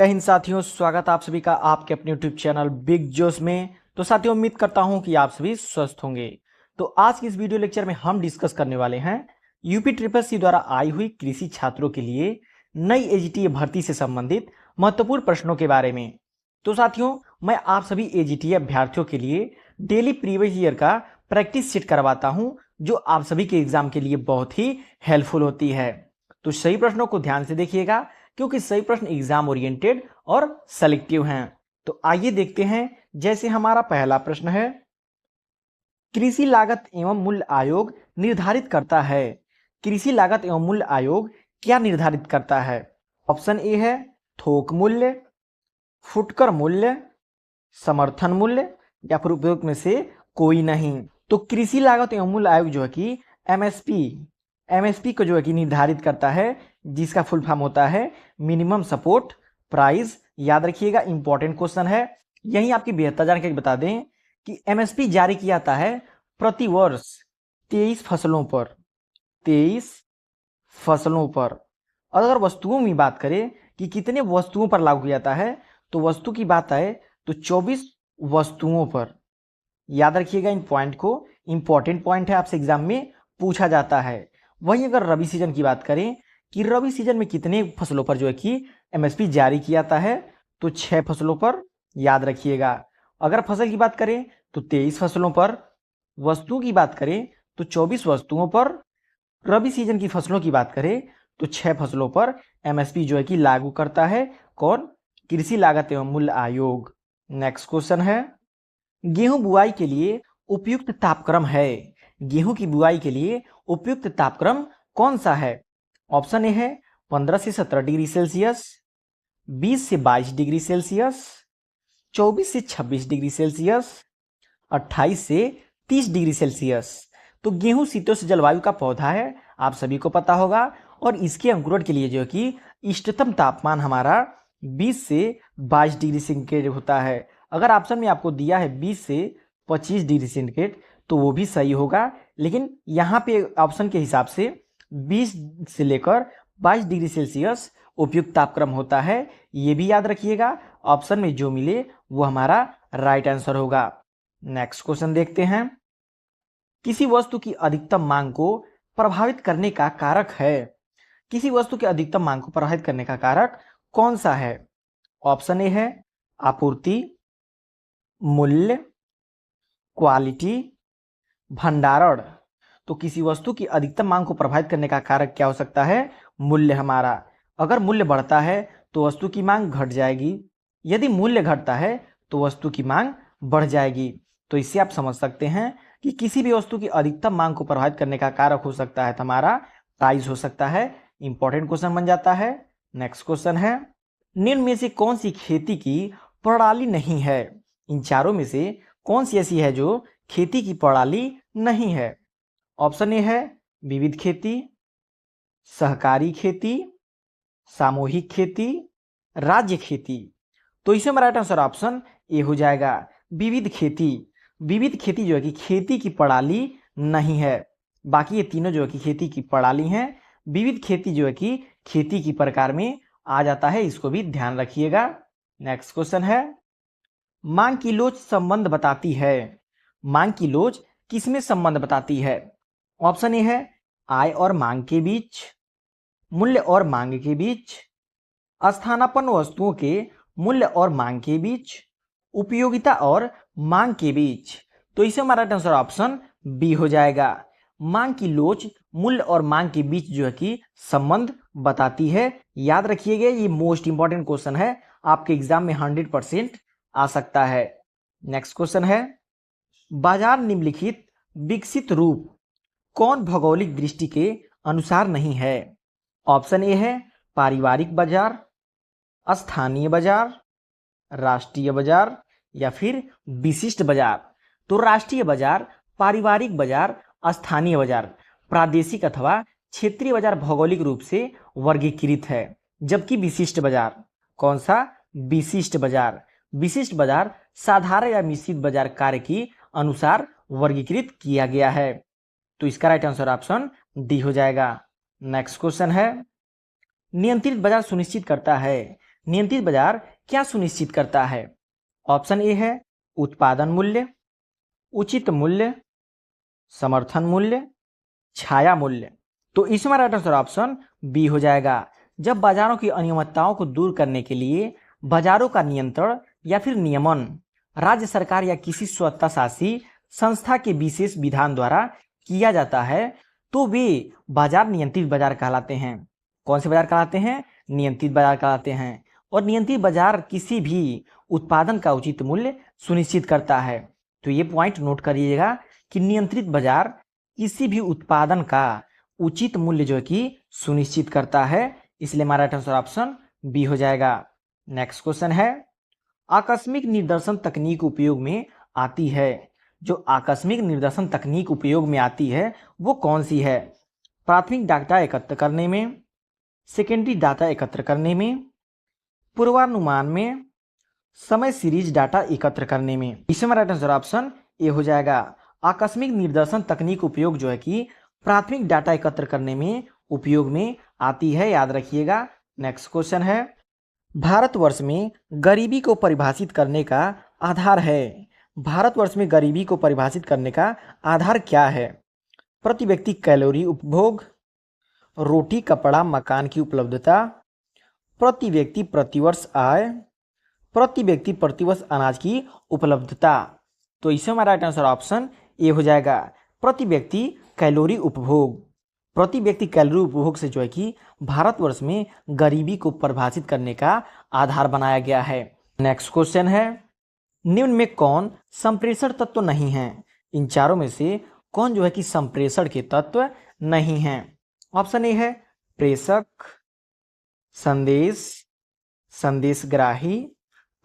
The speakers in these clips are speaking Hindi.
जय हिंद साथियों, स्वागत आप सभी का आपके अपने यूट्यूब चैनल बिग जोश में। तो साथियों, उम्मीद करता हूं कि आप सभी स्वस्थ होंगे। तो आज की इस वीडियो लेक्चर में हम डिस्कस करने वाले हैं यूपी ट्रिपल सी द्वारा आई हुई कृषि छात्रों के लिए नई एजीटीए भर्ती से संबंधित महत्वपूर्ण प्रश्नों के बारे में। तो साथियों, मैं आप सभी एजीटीए अभ्यर्थियों के लिए डेली प्रीवियस ईयर का प्रैक्टिस सेट करवाता हूं, जो आप सभी के एग्जाम के लिए बहुत ही हेल्पफुल होती है। तो सही प्रश्नों को ध्यान से देखिएगा, क्योंकि सही प्रश्न एग्जाम ओरिएंटेड और सेलेक्टिव हैं। तो आइए देखते हैं। जैसे हमारा पहला प्रश्न है, कृषि लागत एवं मूल्य आयोग निर्धारित करता है। कृषि लागत एवं मूल्य आयोग क्या निर्धारित करता है? ऑप्शन ए है थोक मूल्य, फुटकर मूल्य, समर्थन मूल्य, या फिर उपयोग में से कोई नहीं। तो कृषि लागत एवं मूल्य आयोग जो है कि एमएसपी को जो है कि निर्धारित करता है, जिसका फुल फॉर्म होता है मिनिमम सपोर्ट प्राइस। याद रखिएगा, इंपॉर्टेंट क्वेश्चन है। यही आपकी बेहतर जानकारी बता दें कि एमएसपी जारी किया जाता है प्रति वर्ष 23 फसलों पर। 23 फसलों पर। अगर वस्तुओं में बात करें कि कितने वस्तुओं पर लागू किया जाता है, तो वस्तु की बात आए तो 24 वस्तुओं पर। याद रखिएगा इन पॉइंट को, इंपॉर्टेंट पॉइंट है, आपसे एग्जाम में पूछा जाता है। वहीं अगर रबी सीजन की बात करें कि रबी सीजन में कितने फसलों पर जो है कि एमएसपी जारी किया जाता है, तो 6 फसलों पर। याद रखिएगा। अगर फसल की बात करें तो 23 फसलों पर। वस्तुओं की बात करें तो 24 वस्तुओं पर। रबी सीजन की फसलों की बात करें तो 6 फसलों पर एमएसपी जो है कि लागू करता है। कौन? कृषि लागत एवं मूल्य आयोग। नेक्स्ट क्वेश्चन है, गेहूं बुआई के लिए उपयुक्त तापक्रम है। गेहूं की बुआई के लिए उपयुक्त तापक्रम कौन सा है? ऑप्शन ए है 15 से 17 डिग्री सेल्सियस, 20 से 22 डिग्री सेल्सियस, 24 से 26 डिग्री सेल्सियस, 28 से 30 डिग्री सेल्सियस। तो गेहूं शीतोष्ण जलवायु का पौधा है, आप सभी को पता होगा। और इसके अंकुरण के लिए जो है कि इष्टतम तापमान हमारा 20 से 22 डिग्री सेंटीग्रेड होता है। अगर ऑप्शन में आपको दिया है 20 से 25 डिग्री सेंटीग्रेड, तो वो भी सही होगा, लेकिन यहाँ पे ऑप्शन के हिसाब से 20 से लेकर 22 डिग्री सेल्सियस उपयुक्त तापक्रम होता है। ये भी याद रखिएगा, ऑप्शन में जो मिले वो हमारा राइट आंसर होगा। नेक्स्ट क्वेश्चन देखते हैं, किसी वस्तु की अधिकतम मांग को प्रभावित करने का कारक है। किसी वस्तु की अधिकतम मांग को प्रभावित करने का कारक कौन सा है? ऑप्शन ए है आपूर्ति, मूल्य, क्वालिटी, भंडारण। तो किसी वस्तु की अधिकतम मांग को प्रभावित करने का कारक क्या हो सकता है? मूल्य हमारा। अगर मूल्य बढ़ता है तो वस्तु की मांग घट जाएगी, यदि मूल्य घटता है तो वस्तु की मांग बढ़ जाएगी। तो इससे आप समझ सकते हैं कि किसी भी वस्तु की अधिकतम मांग को प्रभावित करने का कारक हो सकता है हमारा प्राइस हो सकता है। इंपॉर्टेंट क्वेश्चन बन जाता है। नेक्स्ट क्वेश्चन है, निम्न में से कौन सी खेती की प्रणाली नहीं है? इन चारों में से कौन सी ऐसी है जो खेती की प्रणाली नहीं है? ऑप्शन ए है विविध खेती, सहकारी खेती, सामूहिक खेती, राज्य खेती। तो इसमें हमारा राइट आंसर ऑप्शन ए हो जाएगा, विविध खेती। विविध खेती जो है कि खेती की प्रणाली नहीं है। बाकी ये तीनों जो है कि खेती की प्रणाली हैं। विविध खेती जो है कि खेती की प्रकार में आ जाता है, इसको भी ध्यान रखिएगा। नेक्स्ट क्वेश्चन है, मांग की लोच संबंध बताती है। मांग की लोच किसमें संबंध बताती है? ऑप्शन ए है आय और मांग के बीच, मूल्य और मांग के बीच, स्थानापन्न वस्तुओं के मूल्य और मांग के बीच, उपयोगिता और मांग के बीच। तो इसे हमारा आंसर ऑप्शन बी हो जाएगा। मांग की लोच मूल्य और मांग के बीच जो है कि संबंध बताती है। याद रखिएगा, ये मोस्ट इंपॉर्टेंट क्वेश्चन है, आपके एग्जाम में 100% आ सकता है। नेक्स्ट क्वेश्चन है, बाजार निम्नलिखित विकसित रूप कौन भौगोलिक दृष्टि के अनुसार नहीं है? ऑप्शन ए है पारिवारिक बाजार, स्थानीय बाजार, राष्ट्रीय बाजार, या फिर विशिष्ट बाजार। तो राष्ट्रीय बाजार, पारिवारिक बाजार, स्थानीय बाजार, प्रादेशिक अथवा क्षेत्रीय बाजार भौगोलिक रूप से वर्गीकृत है। जबकि विशिष्ट बाजार कौन सा? विशिष्ट बाजार। विशिष्ट बाजार साधारण या मिश्रित बाजार कार्य की अनुसार वर्गीकृत किया गया है। तो इसका राइट आंसर ऑप्शन डी हो जाएगा। नेक्स्ट क्वेश्चन है, नियंत्रित बाजार सुनिश्चित करता है नियंत्रित बाजार क्या सुनिश्चित करता है? ऑप्शन ए है उत्पादन मूल्य, उचित मूल्य, समर्थन मूल्य, छाया मूल्य। तो इसमें राइट आंसर ऑप्शन बी हो जाएगा। जब बाजारों की अनियमितताओं को दूर करने के लिए बाजारों का नियंत्रण या फिर नियमन राज्य सरकार या किसी स्वतःशासी संस्था के विशेष विधान द्वारा किया जाता है तो वे बाजार नियंत्रित बाजार कहलाते हैं। कौन से बाजार कहलाते हैं? नियंत्रित बाजार कहलाते हैं। और नियंत्रित बाजार किसी भी उत्पादन का उचित मूल्य सुनिश्चित करता है। तो ये पॉइंट नोट करिएगा कि नियंत्रित बाजार किसी भी उत्पादन का उचित मूल्य जो है कि सुनिश्चित करता है, इसलिए हमारा राइट आंसर ऑप्शन बी हो जाएगा। नेक्स्ट क्वेश्चन है, आकस्मिक निर्देशन तकनीक उपयोग में आती है। जो आकस्मिक निर्देशन तकनीक उपयोग में आती है वो कौन सी है? प्राथमिक डाटा एकत्र करने में, सेकेंडरी डाटा एकत्र करने में, पूर्वानुमान में, समय सीरीज डाटा एकत्र करने में। इसमें राइट आंसर ऑप्शन ए हो जाएगा। आकस्मिक निर्देशन तकनीक उपयोग जो है कि प्राथमिक डाटा एकत्र करने में उपयोग में आती है, याद रखिएगा। नेक्स्ट क्वेश्चन है, भारतवर्ष में गरीबी को परिभाषित करने का आधार है। भारतवर्ष में गरीबी को परिभाषित करने का आधार क्या है? प्रति व्यक्ति कैलोरी उपभोग, रोटी कपड़ा मकान की उपलब्धता, प्रति व्यक्ति प्रतिवर्ष आय, प्रति व्यक्ति प्रतिवर्ष अनाज की उपलब्धता। तो इसमें हमारा राइट आंसर ऑप्शन ए हो जाएगा, प्रति व्यक्ति कैलोरी उपभोग। प्रति व्यक्ति कैलोरी उपभोग से जो है कि भारतवर्ष में गरीबी को परिभाषित करने का आधार बनाया गया है। नेक्स्ट क्वेश्चन है, निम्न में कौन संप्रेषण तत्व नहीं है? इन चारों में से कौन जो है कि संप्रेषण के तत्व नहीं है? ऑप्शन ए है प्रेषक, संदेश, संदेशग्राही,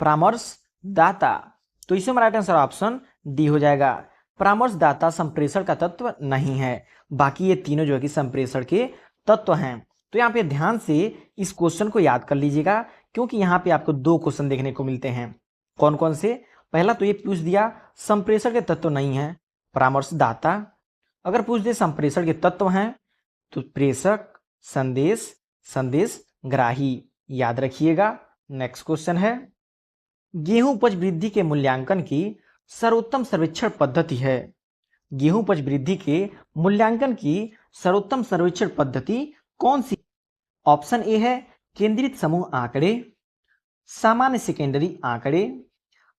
परामर्शदाता। तो इसमें हमारा राइट आंसर ऑप्शन डी हो जाएगा। परामर्शदाता संप्रेषण का तत्व नहीं है, बाकी ये तीनों जो है कि संप्रेषण के तत्व हैं। तो यहाँ पे ध्यान से इस क्वेश्चन को याद कर लीजिएगा, क्योंकि यहाँ पे आपको दो क्वेश्चन देखने को मिलते हैं। कौन कौन से? पहला तो ये पूछ दिया संप्रेषण के तत्व नहीं है, परामर्शदाता। अगर पूछ दे संप्रेषण के तत्व हैं तो प्रेषक, संदेश, संदेशग्राही, याद रखिएगा। नेक्स्ट क्वेश्चन है, गेहूं उपज वृद्धि के मूल्यांकन की सर्वोत्तम सर्वेक्षण पद्धति है। गेहूं उपज वृद्धि के मूल्यांकन की सर्वोत्तम सर्वेक्षण पद्धति कौन सी? ऑप्शन ए है केंद्रित समूह आंकड़े, सामान्य सेकेंडरी आंकड़े,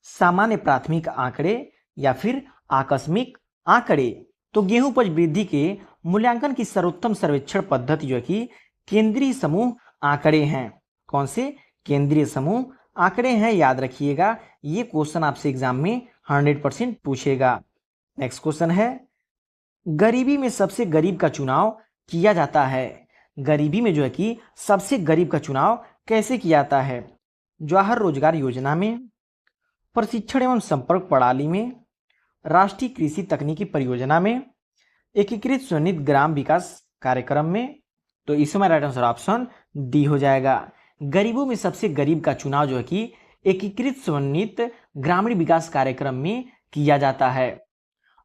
सामान्य प्राथमिक आंकड़े या फिर आकस्मिक आंकड़े। तो गेहूं उपज वृद्धि के मूल्यांकन की सर्वोत्तम सर्वेक्षण पद्धति जो है कि केंद्रीय समूह आंकड़े हैं। कौन से? केंद्रीय समूह आंकड़े हैं, याद रखिएगा। ये क्वेश्चन आपसे एग्जाम में 100% पूछेगा। नेक्स्ट क्वेश्चन है, गरीबी में सबसे गरीब का चुनाव किया जाता है। गरीबी में जो है कि सबसे गरीब का चुनाव कैसे किया जाता है? जवाहर रोजगार योजना में, प्रशिक्षण एवं संपर्क प्रणाली में, राष्ट्रीय कृषि तकनीकी परियोजना में, एकीकृत स्वनित ग्राम विकास कार्यक्रम में। तो इसमें राइट आंसर ऑप्शन डी हो जाएगा। गरीबों में सबसे गरीब का चुनाव जो है कि एकीकृत स्वनित ग्रामीण विकास कार्यक्रम में किया जाता है।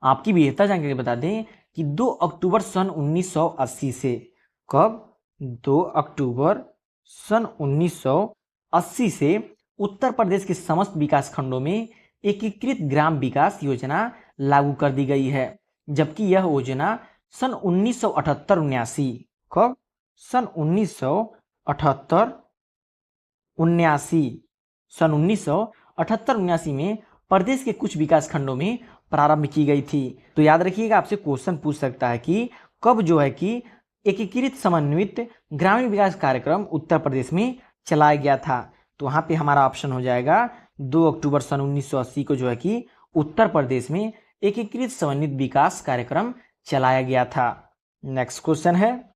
आपकी बेहतर जानकारी बता दें कि 2 अक्टूबर सन 1980 से, कब? 2 अक्टूबर सन 1980 से उत्तर प्रदेश के समस्त विकास खंडों में एकीकृत ग्राम विकास योजना लागू कर दी गई है, जबकि यह योजना सन 1978-79, कब? सन 1978-79, सन 1978-79 में प्रदेश के कुछ विकास खंडों में प्रारंभ की गई थी। तो याद रखिएगा, आपसे क्वेश्चन पूछ सकता है कि कब जो है कि एकीकृत समन्वित ग्रामीण विकास कार्यक्रम उत्तर प्रदेश में चलाया गया था। तो वहाँ पे हमारा ऑप्शन हो जाएगा 2 अक्टूबर सन 1980 को जो है कि उत्तर प्रदेश में एकीकृत समन्वित विकास कार्यक्रम चलाया गया था। नेक्स्ट क्वेश्चन है,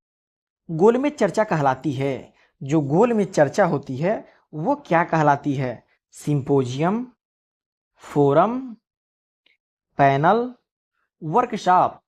गोलमेज चर्चा कहलाती है। जो गोलमेज चर्चा होती है वो क्या कहलाती है? Symposium, forum, panel, workshop.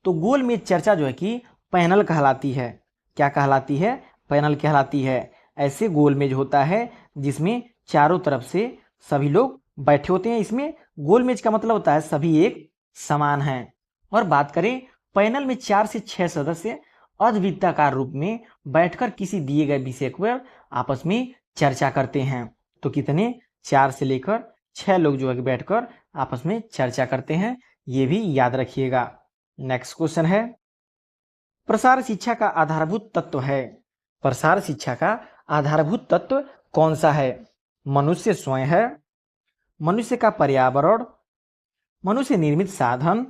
तो गोलमेज चर्चा जो है कि पैनल कहलाती है। क्या कहलाती है? पैनल कहलाती है। ऐसे गोलमेज होता है जिसमें चारों तरफ से सभी लोग बैठे होते हैं। इसमें गोलमेज का मतलब होता है सभी एक समान हैं। और बात करें पैनल में 4 से 6 सदस्य अर्धवृत्ताकार रूप में बैठकर किसी दिए गए विषय पर आपस में चर्चा करते हैं। तो कितने, 4 से लेकर 6 लोग जो है बैठकर आपस में चर्चा करते हैं, ये भी याद रखिएगा। नेक्स्ट क्वेश्चन है, प्रसार शिक्षा का आधारभूत तत्व है। प्रसार शिक्षा का आधारभूत तत्व कौन सा है? मनुष्य स्वयं है, मनुष्य का पर्यावरण, मनुष्य निर्मित साधन,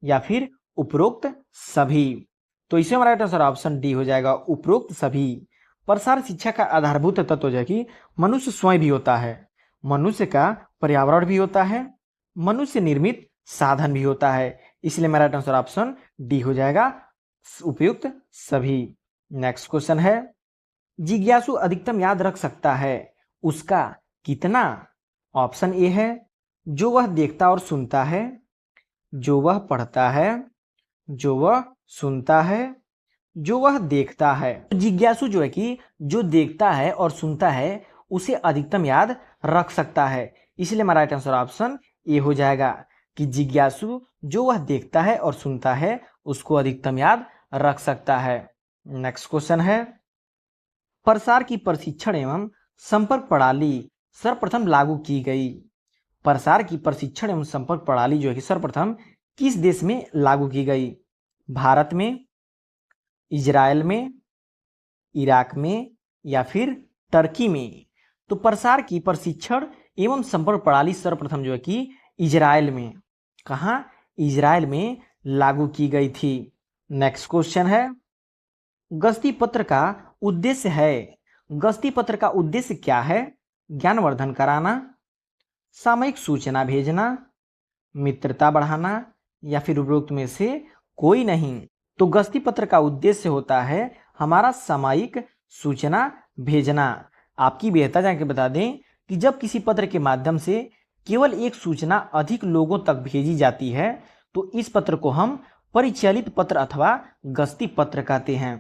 या फिर उपरोक्त सभी। तो इसमें हमारा राइट आंसर ऑप्शन डी हो जाएगा, उपरोक्त सभी। प्रसार शिक्षा का आधारभूत तत्व जो है कि मनुष्य स्वयं भी होता है, मनुष्य का पर्यावरण भी होता है, मनुष्य निर्मित साधन भी होता है। इसलिए मेरा राइट आंसर ऑप्शन डी हो जाएगा, उपयुक्त सभी। नेक्स्ट क्वेश्चन है, जिज्ञासु अधिकतम याद रख सकता है, उसका कितना? ऑप्शन ए है, जो वह देखता और सुनता है, जो वह पढ़ता है, जो वह सुनता है, जो वह देखता है। जिज्ञासु जो है कि जो देखता है और सुनता है उसे अधिकतम याद रख सकता है। इसलिए हमारा राइट आंसर ऑप्शन ए हो जाएगा कि जिज्ञासु जो वह देखता है और सुनता है उसको अधिकतम याद रख सकता है। नेक्स्ट क्वेश्चन है, प्रसार की प्रशिक्षण एवं संपर्क प्रणाली सर्वप्रथम लागू की गई। प्रसार की प्रशिक्षण एवं संपर्क प्रणाली जो है कि सर्वप्रथम किस देश में लागू की गई? भारत में, इजराइल में, इराक में, या फिर टर्की में? तो प्रसार की प्रशिक्षण एवं संपर्क प्रणाली सर्वप्रथम जो है कि इजराइल में, कहाँ? इजराइल में लागू की गई थी। नेक्स्ट क्वेश्चन है, गस्ती पत्र का उद्देश्य है। गस्ती पत्र का उद्देश्य क्या है? ज्ञानवर्धन कराना, सामयिक सूचना भेजना, मित्रता बढ़ाना, या फिर उपरोक्त में से कोई नहीं। तो गस्ती पत्र का उद्देश्य होता है हमारा सामयिक सूचना भेजना। आपकी बेहतर जान के बता दें कि जब किसी पत्र के माध्यम से केवल एक सूचना अधिक लोगों तक भेजी जाती है तो इस पत्र को हम परिचालित पत्र अथवा गस्ती पत्र कहते हैं।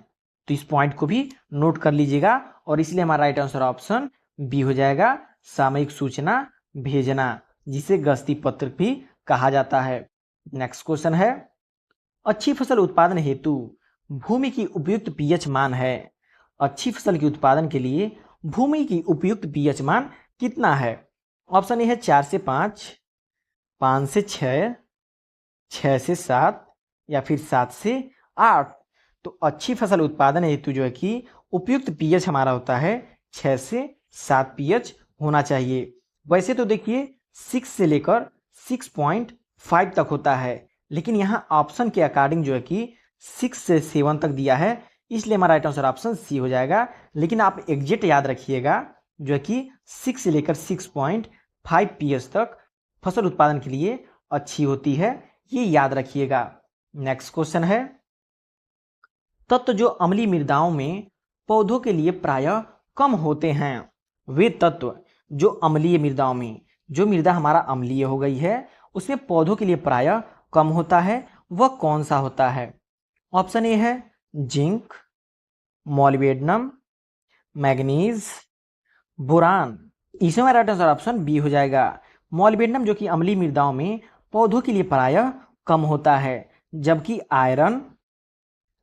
तो इस पॉइंट को भी नोट कर लीजिएगा और इसलिए हमारा राइट आंसर ऑप्शन बी हो जाएगा, सामयिक सूचना भेजना, जिसे गस्ती पत्र भी कहा जाता है। नेक्स्ट क्वेश्चन है, अच्छी फसल उत्पादन हेतु भूमि की उपयुक्त पीएच मान है। अच्छी फसल के उत्पादन के लिए भूमि की उपयुक्त पीएच मान कितना है? ऑप्शन ए है 4 से 5, 5 से 6, 6 से 7, या फिर 7 से 8। तो अच्छी फसल उत्पादन हेतु जो है कि उपयुक्त पीएच हमारा होता है 6 से 7 पीएच होना चाहिए। वैसे तो देखिए 6 से लेकर 6.5 तक होता है, लेकिन यहाँ ऑप्शन के अकॉर्डिंग जो है कि 6 से 7 तक दिया है, इसलिए हमारा राइट आंसर ऑप्शन सी हो जाएगा। लेकिन आप एग्जैक्ट याद रखिएगा जो है कि 6 से लेकर 6.5 पीएच तक फसल उत्पादन के लिए अच्छी होती है, ये याद रखिएगा। नेक्स्ट क्वेश्चन है, तत्व जो अम्लीय मृदाओं में पौधों के लिए प्रायः कम होते हैं। वे तत्व जो अम्लीय मृदाओं में, जो मृदा हमारा अम्लीय हो गई है उसमें पौधों के लिए प्रायः कम होता है, वह कौन सा होता है? ऑप्शन ए है जिंक, मॉलिब्डेनम, मैग्नीज, बोरान। इसमें हमारा राइट आंसर ऑप्शन बी हो जाएगा, मॉलिब्डेनम, जो कि अम्लीय मृदाओं में पौधों के लिए प्रायः कम होता है, जबकि आयरन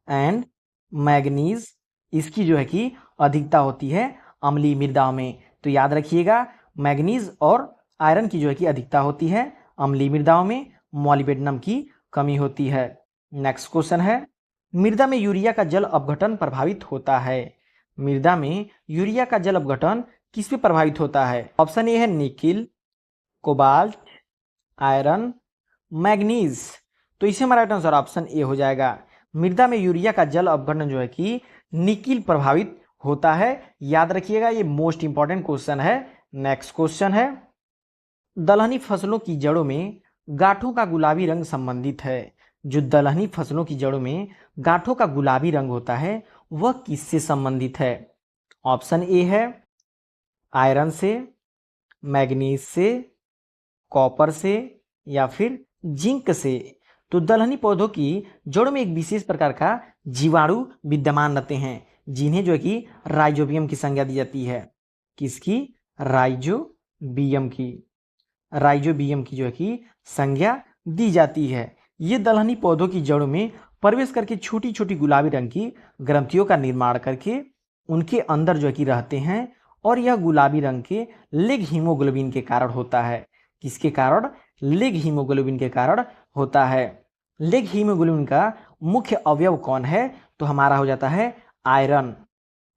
एंड मैग्नीज इसकी जो है कि अधिकता होती है अम्लीय मृदाओं में। तो याद रखिएगा मैग्नीज और आयरन की जो है कि अधिकता होती है अम्लीय मृदाओं में, मॉलिब्डेनम की कमी होती है। नेक्स्ट क्वेश्चन है, मृदा में यूरिया का जल अपघटन प्रभावित होता है। मृदा में यूरिया का जल अपघटन किस पे प्रभावित होता है? ऑप्शन ए है निकिल, कोबाल्ट, आयरन, मैग्नीज। तो इसे हमारा राइट आंसर ऑप्शन ए हो जाएगा, मृदा में यूरिया का जल अपघटन जो है कि निकिल प्रभावित होता है। याद रखिएगा, ये मोस्ट इंपॉर्टेंट क्वेश्चन है। नेक्स्ट क्वेश्चन है, दलहनी फसलों की जड़ों में गांठों का गुलाबी रंग संबंधित है। जो दलहनी फसलों की जड़ों में गांठों का गुलाबी रंग होता है वह किससे संबंधित है? ऑप्शन ए है आयरन से, मैग्नीज से, कॉपर से, या फिर जिंक से। तो दलहनी पौधों की जड़ों में एक विशेष प्रकार का जीवाणु विद्यमान रहते हैं जिन्हें जो है कि राइजोबियम की संज्ञा दी जाती है। किसकी? राइजोबियम की। राइजोबियम की जो है कि संज्ञा दी जाती है। ये दलहनी पौधों की जड़ों में प्रवेश करके छोटी छोटी गुलाबी रंग की ग्रंथियों का निर्माण करके उनके अंदर जो है कि रहते हैं और यह गुलाबी रंग के लेग हीमोग्लोबिन के कारण होता है। किसके कारण? लेग हीमोग्लोबिन के कारण होता है। लेग हीमोग्लोबिन का मुख्य अवयव कौन है? तो हमारा हो जाता है आयरन।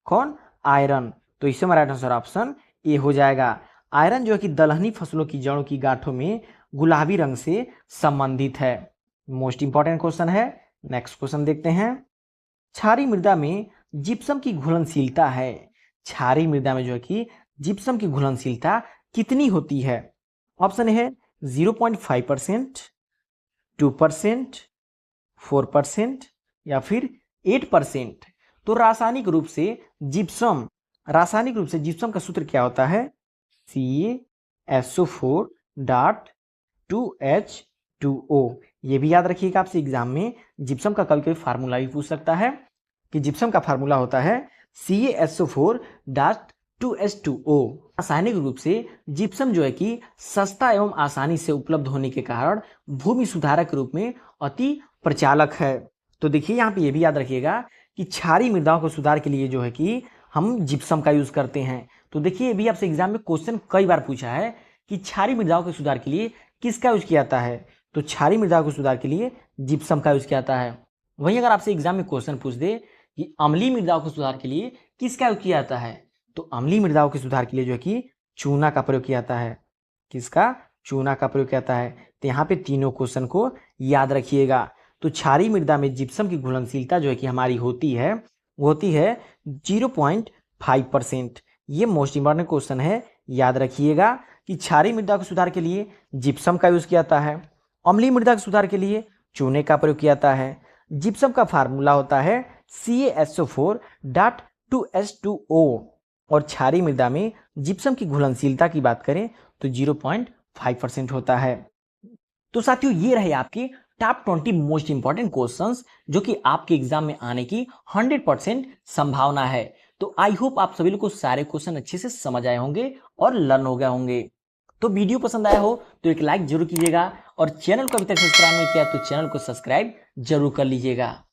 कौन? आयरन। तो इससे हमारा राइट आंसर ऑप्शन ए हो जाएगा। आयरन जो है कि दलहनी फसलों की जड़ों की गांठों में गुलाबी रंग से संबंधित है। मोस्ट इंपॉर्टेंट क्वेश्चन है। नेक्स्ट क्वेश्चन देखते हैं। क्षारीय मृदा में जिप्सम की घुलनशीलता है। क्षारीय मृदा में जो है कि जिप्सम की घुलनशीलता कितनी होती है? ऑप्शन है 0.5%, 2%, 4% या फिर 8%। तो रासायनिक रूप से जिप्सम का सूत्र क्या होता है? CaSO4.2H2O। ये भी याद रखिएगा, आपसे एग्जाम में जिप्सम का कभी कभी फार्मूला भी पूछ सकता है कि जिप्सम का फार्मूला होता है CaSO4.2H2O। रासायनिक रूप से जिप्सम जो है कि सस्ता एवं आसानी से उपलब्ध होने के कारण भूमि सुधारक के रूप में अति प्रचालक है। तो देखिए यहाँ पे ये भी याद रखिएगा कि क्षारीय मृदाओं को सुधार के लिए जो है कि हम जिप्सम का यूज करते हैं। तो देखिए ये भी आपसे एग्जाम में क्वेश्चन कई बार पूछा है कि क्षारीय मृदाओं के सुधार के लिए किसका यूज किया जाता है? तो क्षारीय मृदाओं के सुधार के लिए जिप्सम का यूज किया जाता है। वहीं अगर आपसे एग्जाम में क्वेश्चन पूछ दे कि अम्लीय मृदाओं के सुधार के लिए किसका यूज किया जाता है? तो अम्लीय मृदाओं के सुधार के लिए जो है कि चूना का प्रयोग किया जाता है। किसका? चूना का प्रयोग किया जाता है। तो यहाँ पे तीनों क्वेश्चन को याद रखिएगा। तो क्षारीय मृदा में जिप्सम की घुलनशीलता जो है कि हमारी होती है वो होती है 0.5%। ये मोस्ट इंपॉर्टेंट क्वेश्चन है, याद रखिएगा कि क्षारीय मृदा के सुधार के लिए जिप्सम का यूज किया जाता है, अम्लीय मृदा के सुधार के लिए चूने का प्रयोग किया जाता है। जिप्सम का फार्मूला होता है CaSO4.2H2O और क्षारीय मृदा में जिप्सम की घुलनशीलता की बात करें तो 0.5% होता है। तो साथियों ये रहे आपके टॉप 20 मोस्ट इंपॉर्टेंट क्वेश्चंस जो कि आपके एग्जाम में आने की 100% संभावना है। तो आई होप आप सभी लोग को सारे क्वेश्चन अच्छे से समझ आए होंगे और लर्न हो गए होंगे। तो वीडियो पसंद आया हो तो एक लाइक जरूर कीजिएगा और चैनल को अभी तक सब्सक्राइब नहीं किया तो चैनल को सब्सक्राइब जरूर कर लीजिएगा।